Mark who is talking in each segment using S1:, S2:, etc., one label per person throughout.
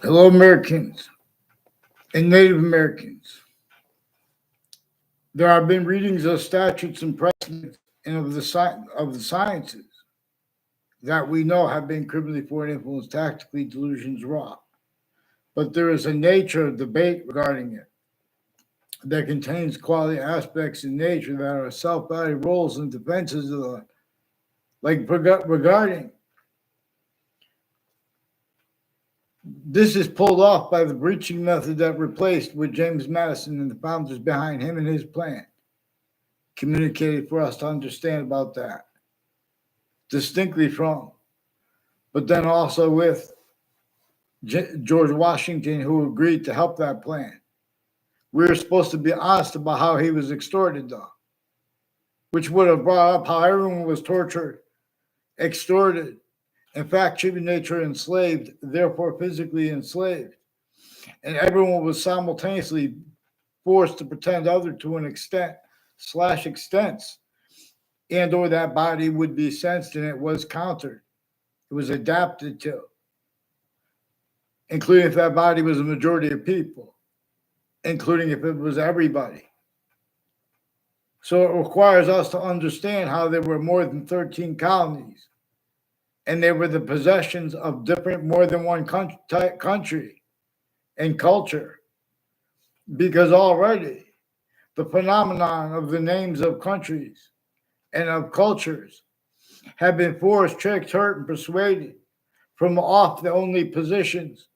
S1: Hello, Americans and Native Americans. There have been readings of statutes and precedents and of the sciences that we know have been criminally foreign influence, tactically delusions wrought. But there is a nature of debate regarding it that contains quality aspects in nature that are self-value roles and defenses of the, regarding this is pulled off by the breaching method that replaced with James Madison and the founders behind him and his plan communicated for us to understand about that distinctly from, but then also with George Washington, who agreed to help that plan. We were supposed to be honest about how he was extorted, though, which would have brought up how everyone was tortured, extorted, in fact, human nature enslaved, therefore physically enslaved. And everyone was simultaneously forced to pretend other to an extent slash extents, and or that body would be sensed and it was countered. It was adapted to, including if that body was a majority of people, including if it was everybody. So it requires us to understand how there were more than 13 colonies, and they were the possessions of different, more than one country and culture, because already the phenomenon of the names of countries and of cultures have been forced, tricked, hurt, and persuaded from off the only positions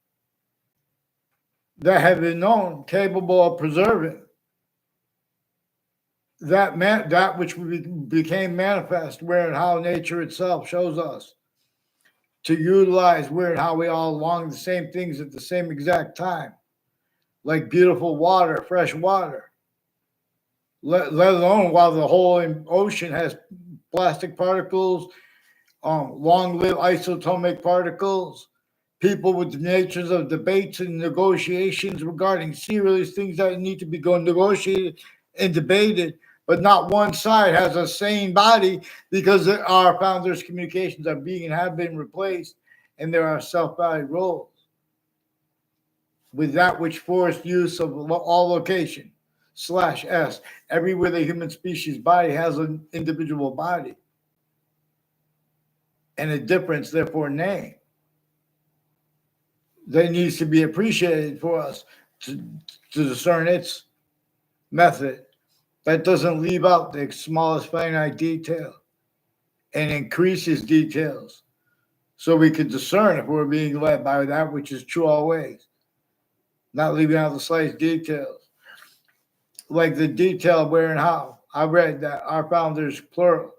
S1: that have been known capable of preserving that which became manifest, where and how nature itself shows us to utilize where and how we all long the same things at the same exact time, like beautiful water, fresh water, let alone while the whole ocean has plastic particles, long-lived isotopic particles, people with the natures of debates and negotiations regarding serious things that need to be negotiated and debated, but not one side has a sane body because our founders' communications are being and have been replaced, and there are self-valued roles with that which forced use of all location /s everywhere the human species body has an individual body and a difference, therefore name, that needs to be appreciated for us to discern its method that doesn't leave out the smallest finite detail and increases details so we can discern if we're being led by that which is true always, not leaving out the slight details. Like the detail where and how. I read that our founders, plural,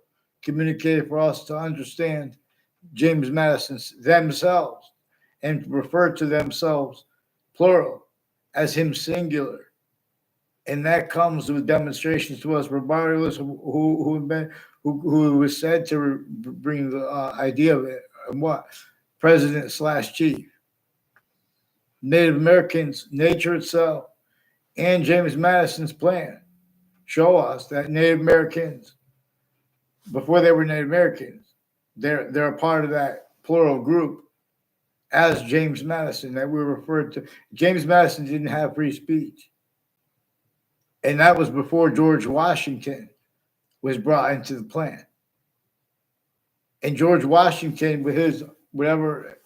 S1: communicated for us to understand James Madison's themselves and refer to themselves, plural, as him singular. And that comes with demonstrations to us, regardless of who was said to bring the idea of it and what president / chief. Native Americans, nature itself, and James Madison's plan show us that Native Americans, before they were Native Americans, they're a part of that plural group as James Madison that we referred to. James Madison didn't have free speech. And that was before George Washington was brought into the plan. And George Washington, with his whatever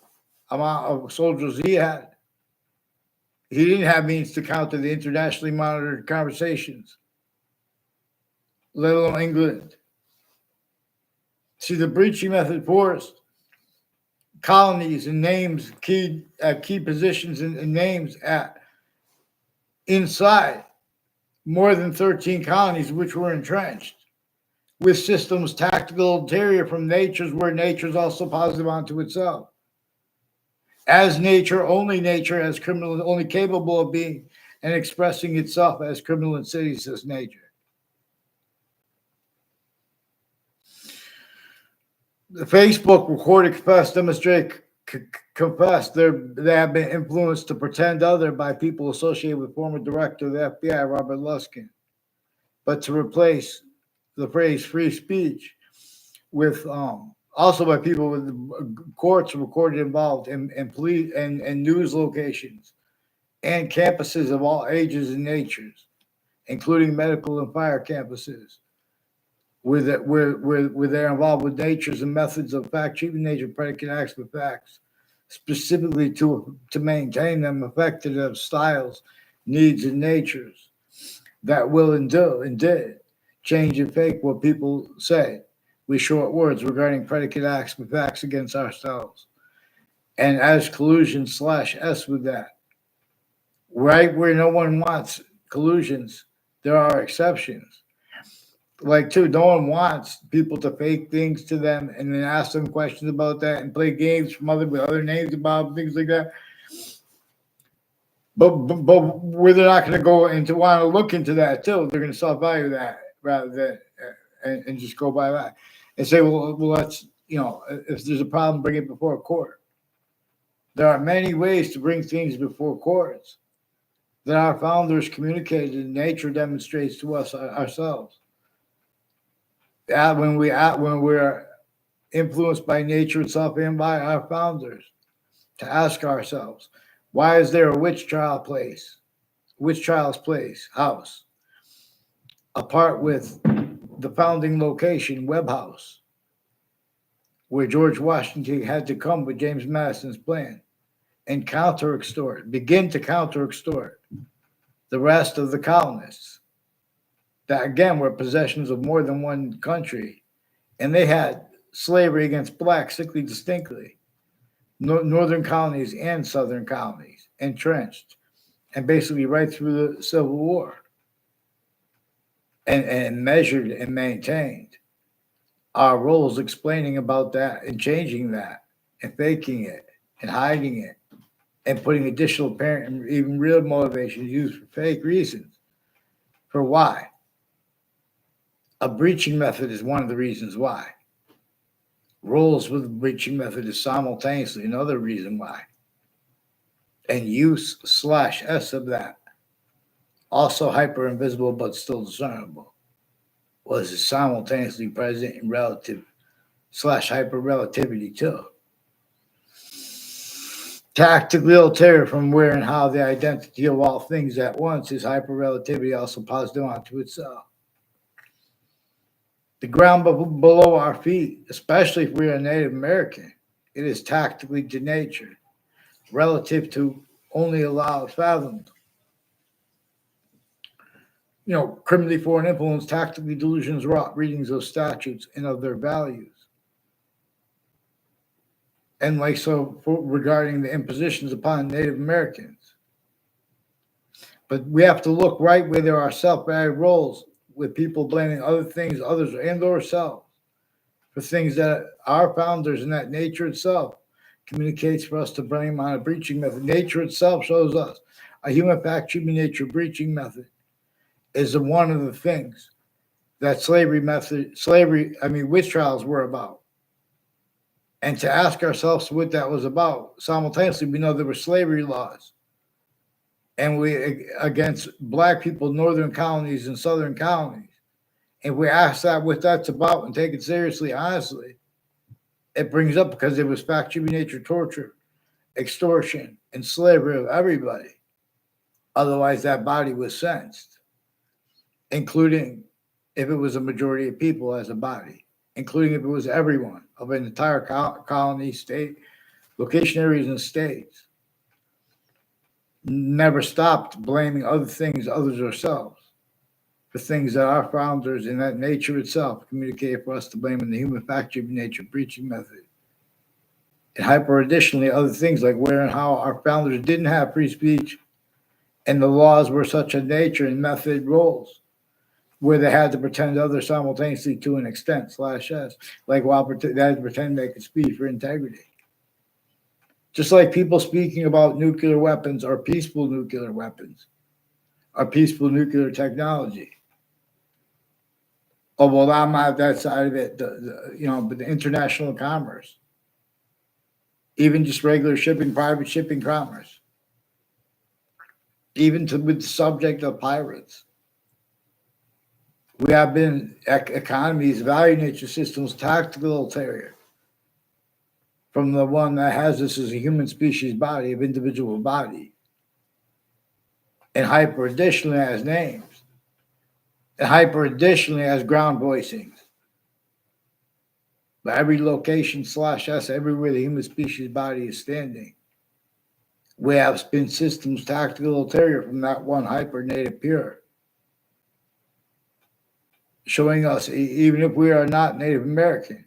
S1: amount of soldiers he had, he didn't have means to counter the internationally monitored conversations, let alone England. See, the breaching method forced colonies and names, key positions and names at inside more than 13 colonies which were entrenched with systems tactical ulterior from natures where nature is also positive onto itself. As nature as criminal, only capable of being and expressing itself as criminal insidious as nature. The Facebook recorded confess demonstrate confessed they have been influenced to pretend other by people associated with former director of the FBI, Robert Luskin, but to replace the phrase free speech with also by people with courts recorded involved in police and news locations and campuses of all ages and natures, including medical and fire campuses, where they're involved with natures and methods of fact treatment, nature, predicate acts with facts, specifically to maintain them effective of styles, needs, and natures that will and do and did change and fake what people say with short words regarding predicate acts with facts against ourselves. And as collusion slash S with that, right where no one wants collusions, there are exceptions. Like, too, no one wants people to fake things to them and then ask them questions about that and play games from with other names about things like that. But where they're not going to go into want to look into that too, they're going to self-value that rather than and just go by that and say, well, let's, if there's a problem, bring it before a court. There are many ways to bring things before courts that our founders communicated and nature demonstrates to us ourselves. When we're influenced by nature itself and by our founders, to ask ourselves, why is there a witch trial's place, house, apart with the founding location, Webb House, where George Washington had to come with James Madison's plan and begin to counter-extort the rest of the colonists that, again, were possessions of more than one country, and they had slavery against blacks strictly distinctly. Northern colonies and southern colonies entrenched, and basically right through the Civil War, and measured and maintained our roles, explaining about that and changing that and faking it and hiding it and putting additional apparent and even real motivations used for fake reasons. For why? A breaching method is one of the reasons why. Roles with the breaching method is simultaneously another reason why. And use slash S of that, also hyper-invisible but still discernible, was simultaneously present in relative slash hyper-relativity too. Tactically ulterior from where and how the identity of all things at once is hyper-relativity also positive onto itself. The ground below our feet, especially if we are Native American, it is tactically to nature, relative to only allowed fathomed. Criminally foreign influence, tactically delusions wrought, readings of statutes and of their values. And regarding the impositions upon Native Americans. But we have to look right where there are self-value roles with people blaming other things, others, and or self for things that our founders and that nature itself communicates for us to blame on a breaching method. Nature itself shows us a human fact treatment nature breaching method is one of the things that witch trials were about. And to ask ourselves what that was about, simultaneously, we know there were slavery laws. And against black people, northern colonies and southern colonies. If we ask that what that's about and take it seriously, honestly, it brings up because it was fact treatment nature torture, extortion, and slavery of everybody. Otherwise, that body was sentenced, including if it was a majority of people as a body, including if it was everyone of an entire colony, state, location areas, and states. Never stopped blaming other things, others, ourselves, for things that our founders and that nature itself communicated for us to blame in the human fact treatment nature breaching method. And additionally, other things like where and how our founders didn't have free speech and the laws were such a nature and method roles where they had to pretend others simultaneously to an extent slash S, like they had to pretend they could speak for integrity. Just like people speaking about nuclear weapons or peaceful nuclear weapons or peaceful nuclear technology. Oh, well, I'm not that side of it, but the international commerce, even just regular shipping, private shipping commerce, even with the subject of pirates. We have been economies, value nature systems, tactical ulterior from the one that has this as a human species body of individual body. And hyper additionally has names. And hyper additionally has ground voicings. But every location /S, everywhere the human species body is standing, we have spin systems tactical ulterior from that one hyper native pure, showing us even if we are not Native American,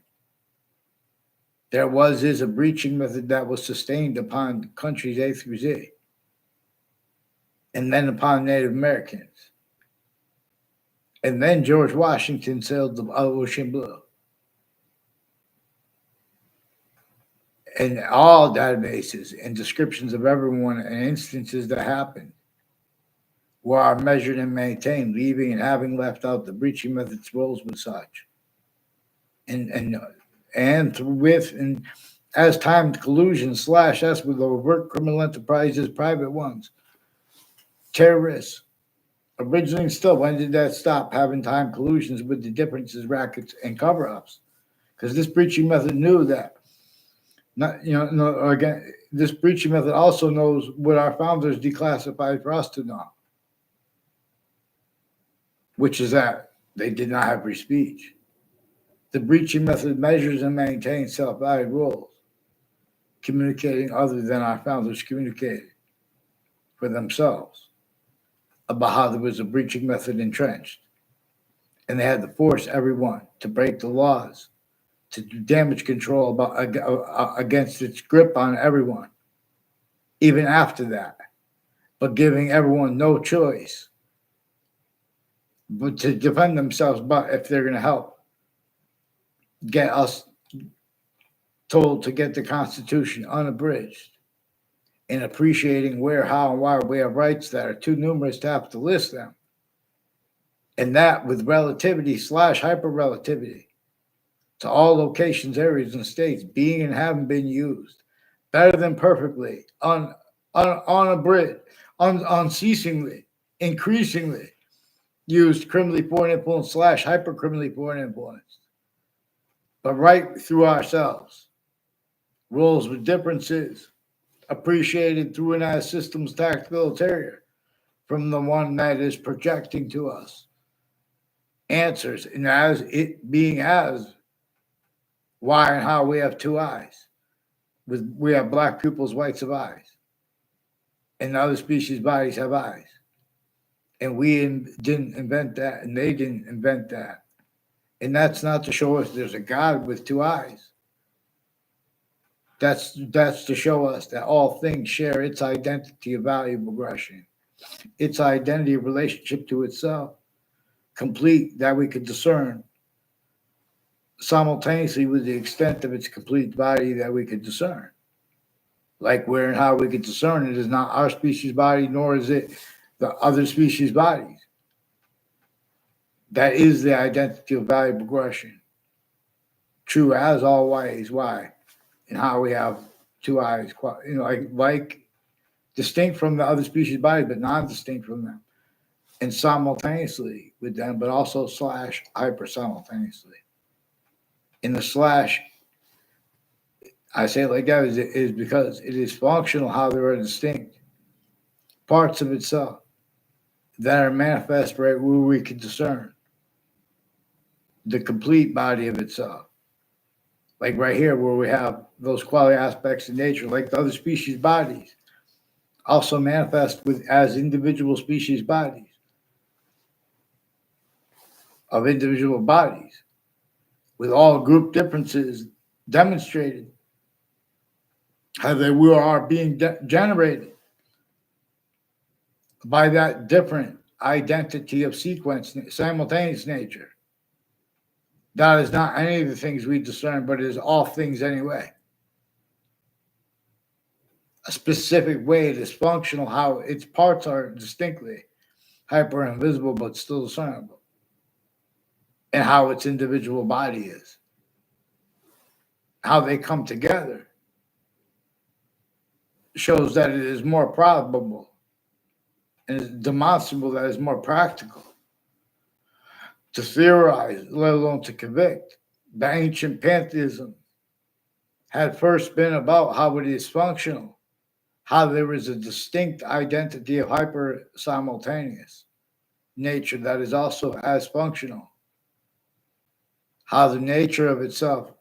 S1: there is a breaching method that was sustained upon countries A through Z, and then upon Native Americans. And then George Washington sailed the ocean blue. And all databases and descriptions of everyone and instances that happened were measured and maintained, leaving and having left out the breaching methods roles with such. And as timed collusion /S with overt criminal enterprises, private ones, terrorists. Originally, still, when did that stop having time collusions with the differences, rackets, and cover-ups? Because this breaching method knew that. Again, this breaching method also knows what our founders declassified for us to know, which is that they did not have free speech. The breaching method measures and maintains self-valid rules, communicating other than our founders communicated for themselves about how there was a breaching method entrenched. And they had to force everyone to break the laws, to do damage control against its grip on everyone, even after that, but giving everyone no choice but to defend themselves, but if they're going to help get us told to get the Constitution unabridged, and appreciating where, how, and why we have rights that are too numerous to have to list them. And that with relativity /hyper-relativity to all locations, areas, and states being and having been used better than perfectly, unabridged, unceasingly, increasingly used criminally foreign influence /hyper-criminally foreign influence. But right through ourselves, rules with differences, appreciated through and as systems tactical ulterior from the one that is projecting to us answers, and as it being as why and how we have two eyes. We have black pupils, whites have eyes, and other species bodies have eyes. And we didn't invent that, and they didn't invent that. And that's not to show us there's a God with two eyes. That's to show us that all things share its identity of value progression, its identity of relationship to itself, complete that we could discern simultaneously with the extent of its complete body that we could discern. Like where and how we could discern it is not our species body, nor is it the other species bodies. That is the identity of value progression. True as always, why? And how we have two eyes, like distinct from the other species bodies, but non-distinct from them. And simultaneously with them, but also /hyper simultaneously. In the / I say it like that is because it is functional how there are distinct parts of itself that are manifest right where we can discern the complete body of itself. Like right here where we have those quality aspects of nature, like the other species bodies, also manifest as individual species bodies of individual bodies with all group differences demonstrated how they are being generated by that different identity of sequence, simultaneous nature. That is not any of the things we discern, but it is all things anyway. A specific way it is functional, how its parts are distinctly hyper invisible, but still discernible, and how its individual body is, how they come together shows that it is more probable and is demonstrable that it's more practical to theorize, let alone to convict, the ancient pantheism had first been about how it is functional, how there is a distinct identity of hyper-simultaneous nature that is also as functional, how the nature of itself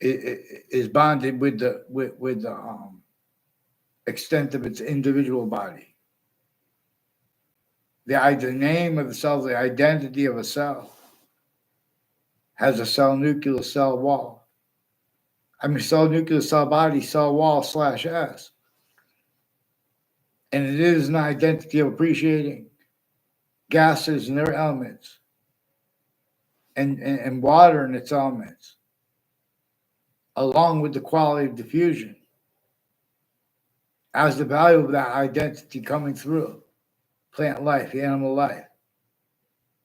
S1: is bonded with the extent of its individual body. The name of the cell, the identity of a cell, has a cell nucleus, cell wall. Cell nucleus, cell body, cell wall /S. And it is an identity of appreciating gases and their elements, and water and its elements, along with the quality of diffusion, as the value of that identity coming through plant life, animal life,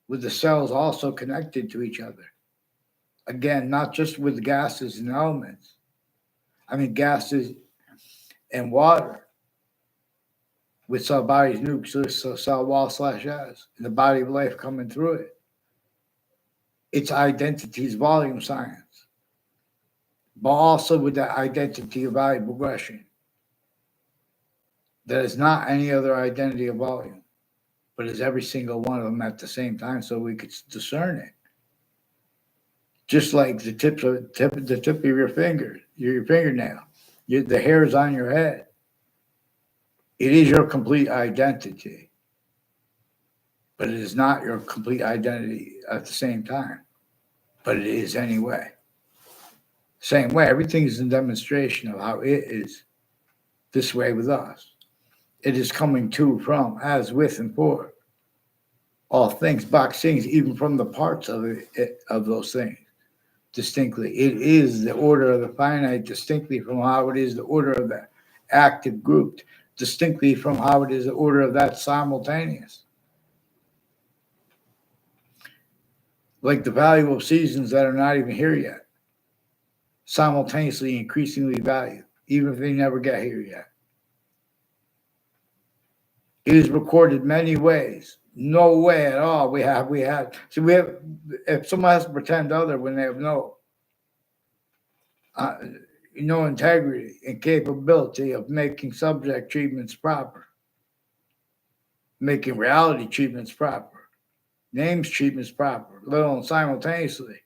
S1: with the cells also connected to each other. Again, not just with gases and elements. Gases and water, with cell body's nucleus, so cell wall /S, and the body of life coming through it. Its identity's volume science, but also with that identity of value progression. That is not any other identity of volume, but is every single one of them at the same time, so we could discern it. Just like the tip of your finger, your fingernail, the hairs on your head. It is your complete identity, but it is not your complete identity at the same time, but it is anyway. Same way, everything is a demonstration of how it is this way with us. It is coming to, from, as, with, and for all things, box things, even from the parts of those things, distinctly. It is the order of the finite, distinctly from how it is the order of the active grouped, distinctly from how it is the order of that simultaneous. Like the value of seasons that are not even here yet, simultaneously increasingly valued, even if they never get here yet. It is recorded many ways. No way at all. We have. If someone has to pretend other when they have no integrity and capability of making subject treatments proper, making reality treatments proper, names treatments proper, let alone simultaneously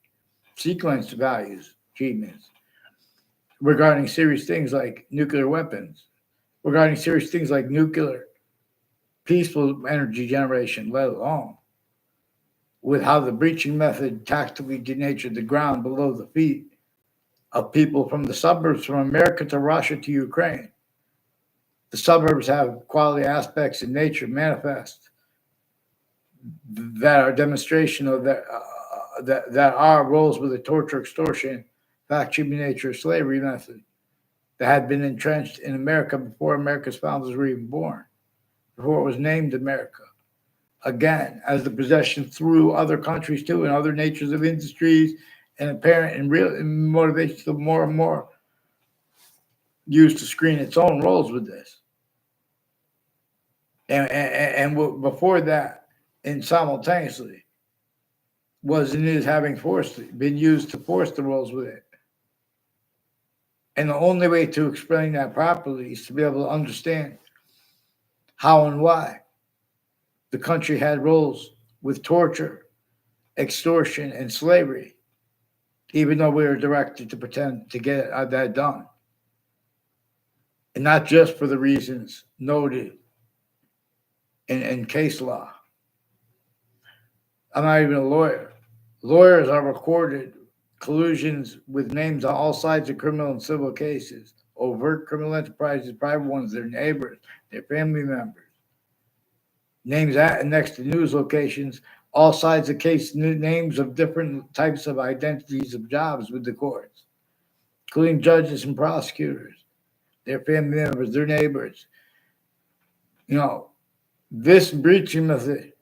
S1: sequence values treatments regarding serious things like nuclear weapons, regarding serious things like nuclear peaceful energy generation, let alone with how the breaching method tactically denatured the ground below the feet of people from the suburbs, from America to Russia to Ukraine. The suburbs have quality aspects in nature manifest that are demonstration of that are roles with the torture, extortion, fact-cheating nature, slavery method that had been entrenched in America before America's founders were even born, before it was named America. Again, as the possession through other countries too, and other natures of industries, and apparent and real motivation to more and more used to screen its own roles with this. And before that, and simultaneously, was and is having been used to force the roles with it. And the only way to explain that properly is to be able to understand how and why the country had roles with torture, extortion, and slavery, even though we were directed to pretend to get that done. And not just for the reasons noted in case law. I'm not even a lawyer. Lawyers are recorded collusions with names on all sides of criminal and civil cases, overt criminal enterprises, private ones, their neighbors, their family members. Names at and next to news locations, all sides of case, names of different types of identities of jobs with the courts, including judges and prosecutors, their family members, their neighbors. This breaching method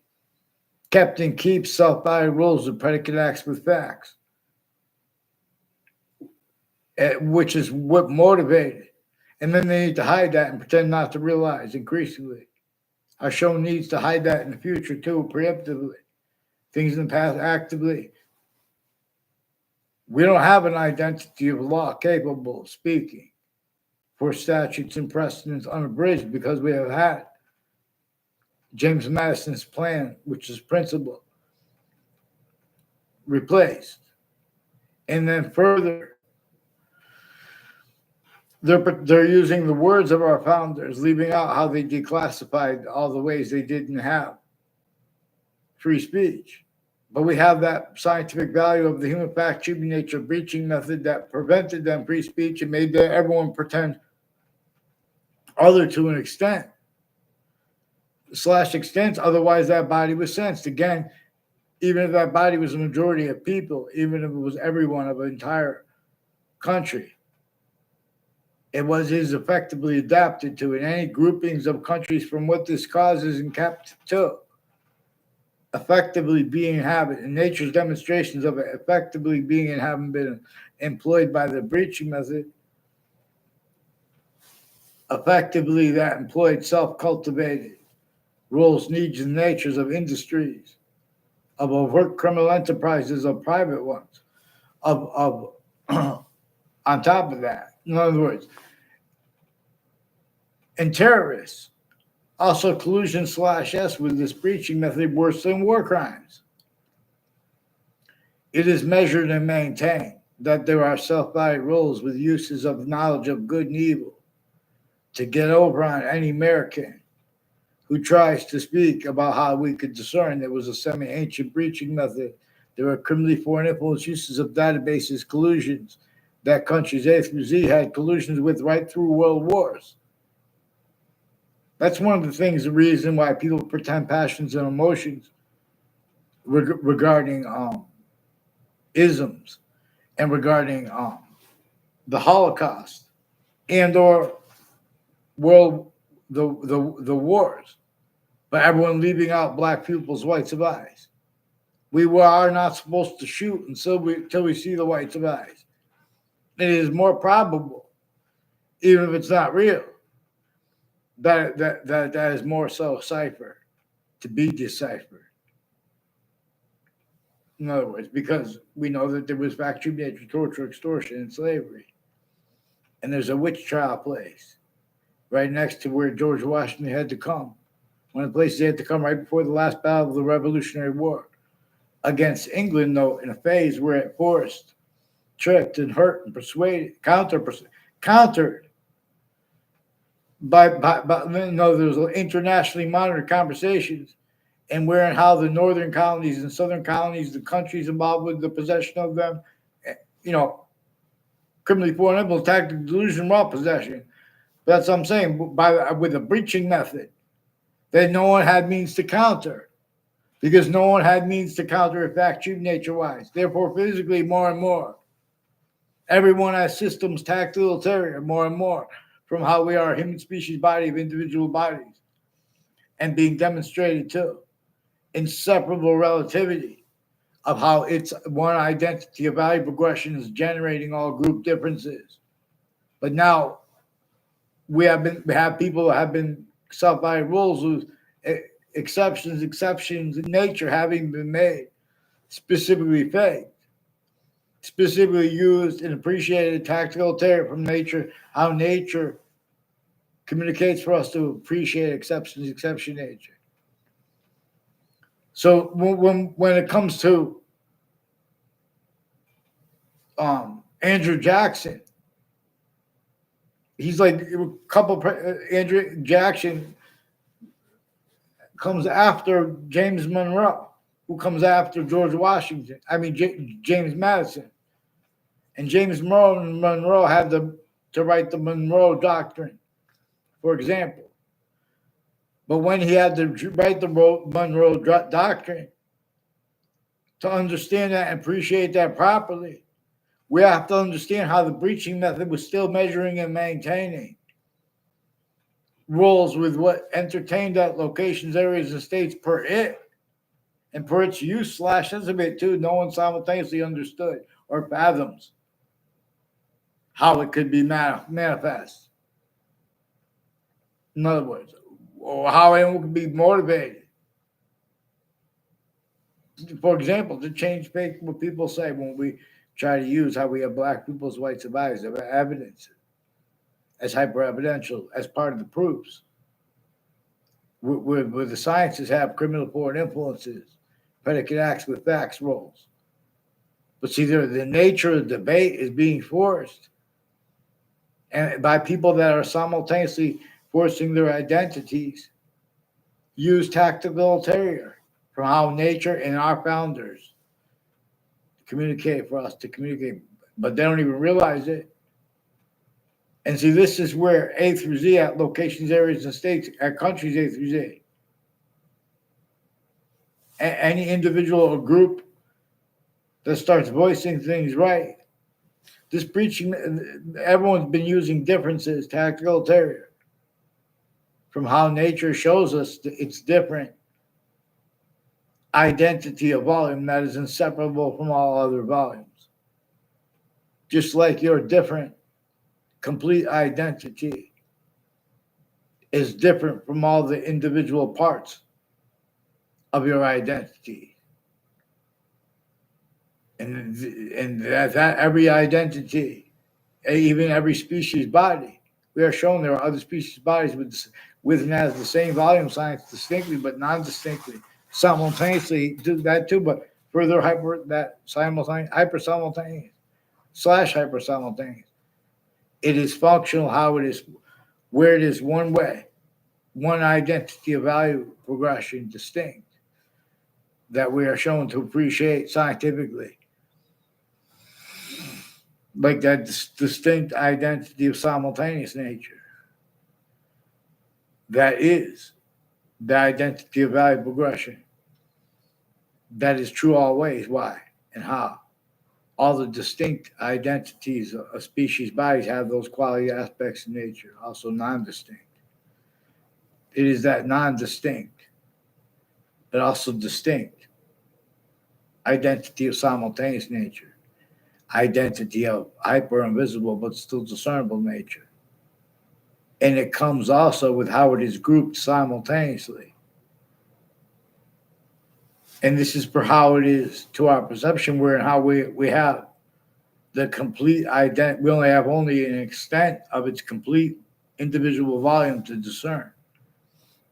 S1: kept and keeps self-value rules of predicate acts with facts, which is what motivated. And then they need to hide that and pretend not to realize increasingly. Our show needs to hide that in the future too, preemptively. Things in the past actively We don't have an identity of law capable of speaking for statutes and precedents unabridged because we have had James Madison's plan, which is principle, replaced. And then further, they're using the words of our founders, leaving out how they declassified all the ways they didn't have free speech. But we have that scientific value of the human fact shooting nature breaching method that prevented them free speech and made everyone pretend other to an extent / extent. Otherwise, that body was sensed. Again, even if that body was a majority of people, even if it was everyone of an entire country, it is effectively adapted to in any groupings of countries from what this causes and kept to effectively being inhabited. And nature's demonstrations of it effectively being and having been employed by the breaching method, effectively that employed self-cultivated rules, needs, and natures of industries, of overt criminal enterprises, of private ones, of on top of that, in other words, and terrorists, also collusion /S with this breaching method worse than war crimes. It is measured and maintained that there are self-valid rules with uses of knowledge of good and evil to get over on any American who tries to speak about how we could discern there was a semi-ancient breaching method. There were criminally foreign influence uses of databases, collusions that countries A through Z had collusions with right through world wars. That's one of the things, the reason why people pretend passions and emotions regarding isms and regarding the Holocaust and or the wars, but everyone leaving out black people's whites of eyes. We are not supposed to shoot until we see the whites of eyes. It is more probable, even if it's not real, that is more so cipher to be deciphered. In other words, because we know that there was factory nature, torture, extortion, and slavery. And there's a witch trial place right next to where George Washington had to come. One of the places he had to come right before the last battle of the Revolutionary War against England, though, in a phase where it forced, tricked, and hurt and persuaded, countered by there's internationally monitored conversations and where and how the northern colonies and southern colonies, the countries involved with the possession of them, criminally foreign influence, tactic, delusion, raw possession. That's what I'm saying. With a breaching method that no one had means to counter, because no one had means to counter it fact-true nature-wise. Therefore, physically, more and more, everyone has systems tactile ulterior, more and more, from how we are a human species body of individual bodies, and being demonstrated too. Inseparable relativity of how it's one identity of value progression is generating all group differences. But now we have people that have been self-valid rules with exceptions in nature having been made, specifically faked, specifically used and appreciated tactical terror from nature, how nature communicates for us to appreciate exception nature. So when it comes to Andrew Jackson, he's like a couple. Andrew Jackson comes after James Monroe, who comes after George Washington. James Madison, and James Monroe had to write the Monroe Doctrine, for example. But when he had to write the Monroe Doctrine, to understand that and appreciate that properly, we have to understand how the breaching method was still measuring and maintaining rules with what entertained at locations, areas, and states per it, and per its use / estimate too. No one simultaneously understood or fathoms how it could be manifest. In other words, or how anyone could be motivated. For example, to change what people say when try to use how we have black people as white survivors of evidence as hyper-evidential as part of the proofs. Where the sciences have criminal foreign influences, predicate acts with facts roles. But see, the nature of the debate is being forced, and by people that are simultaneously forcing their identities, use tactical ulterior from how nature and our founders communicate for us to communicate, but they don't even realize it. And see, this is where A through Z at locations, areas, and states, at countries A through Z. Any individual or group that starts voicing things right, this preaching, everyone's been using differences, tactical ulterior, from how nature shows us its different identity of volume that is inseparable from all other volumes. Just like your different complete identity is different from all the individual parts of your identity. And that every identity, even every species body, we are shown there are other species bodies with and has the same volume science distinctly, but non-distinctly, simultaneously do that too, but further hyper simultaneous / hyper simultaneous. It is functional how it is, where it is one way, one identity of value progression distinct that we are shown to appreciate scientifically. Like that distinct identity of simultaneous nature. That is the identity of value progression. That is true always. Why and how? All the distinct identities of species bodies have those quality aspects of nature, also non-distinct. It is that non-distinct, but also distinct identity of simultaneous nature. Identity of hyper-invisible but still discernible nature. And it comes also with how it is grouped simultaneously. And this is for how it is to our perception, where and how we have the complete identity. We only have an extent of its complete individual volume to discern.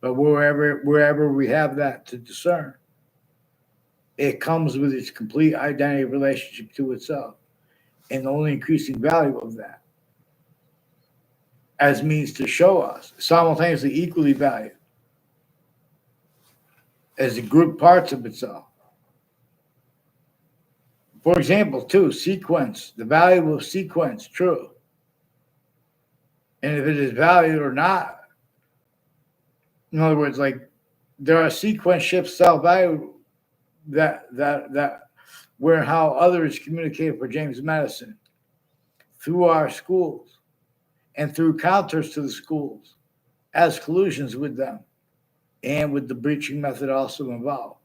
S1: But wherever we have that to discern, it comes with its complete identity relationship to itself. And the only increasing value of that as means to show us simultaneously equally valued as the group parts of itself. For example, too, sequence, the value of sequence, true. And if it is valued or not, in other words, like there are sequence shifts self-value that where and how others communicate for James Madison through our schools and through counters to the schools as collusions with them and with the breaching method also involved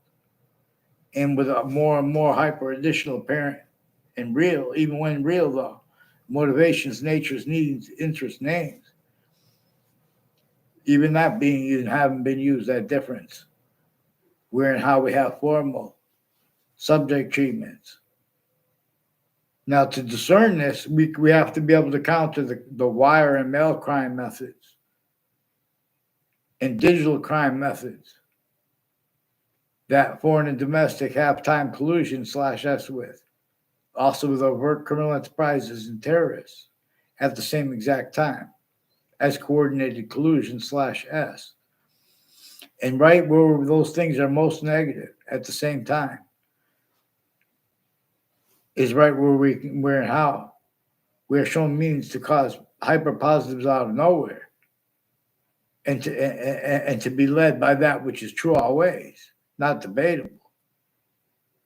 S1: and with a more and more hyper-additional apparent and real, even when real though, motivations, natures, needs, interests, names, even that being used haven't been used, that difference, where and how we have formal subject treatments. Now, to discern this, we have to be able to counter the wire and mail crime methods and digital crime methods that foreign and domestic have-time collusion /S with, also with overt criminal enterprises and terrorists at the same exact time as coordinated collusion /S. And right where those things are most negative at the same time is right where and how we are shown means to cause hyper positives out of nowhere and to be led by that which is true always, not debatable,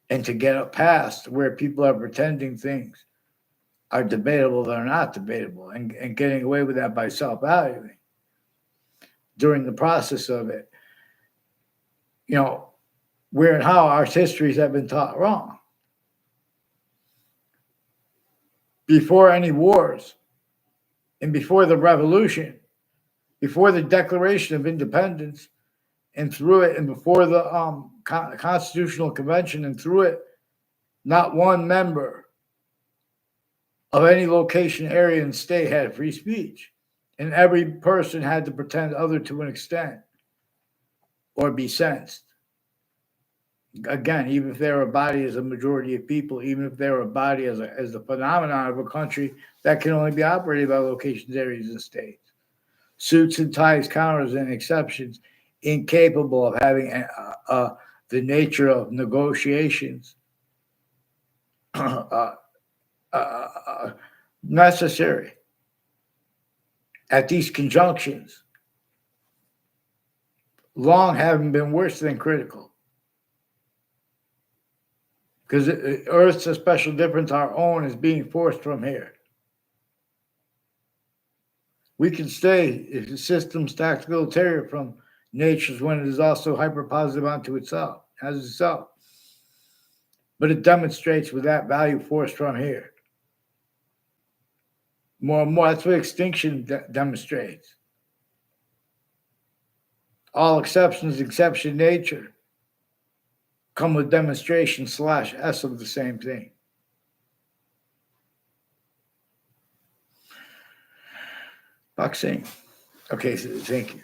S1: and to get past where people are pretending things are debatable that are not debatable and getting away with that by self-valuing during the process of it. You know, where and how our histories have been taught wrong. Before any wars and before the revolution, before the Declaration of Independence and through it, and before the Constitutional Convention and through it, not one member of any location, area, and state had free speech. And every person had to pretend other to an extent or be sensed. Again, even if they're a body as a majority of people, even if they're a body as a phenomenon of a country, that can only be operated by locations, areas, and states. Suits and ties, counters, and exceptions, incapable of having the nature of negotiations necessary at these conjunctions, long having been worse than critical. Because Earth's a special difference, our own is being forced from here. We can stay if the system stacks military from nature's when it is also hyper positive onto itself, as itself. But it demonstrates with that value forced from here. More and more, that's what extinction demonstrates. All exceptions, exception nature, come with demonstration / S of the same thing. Boxing. Okay, so thank you.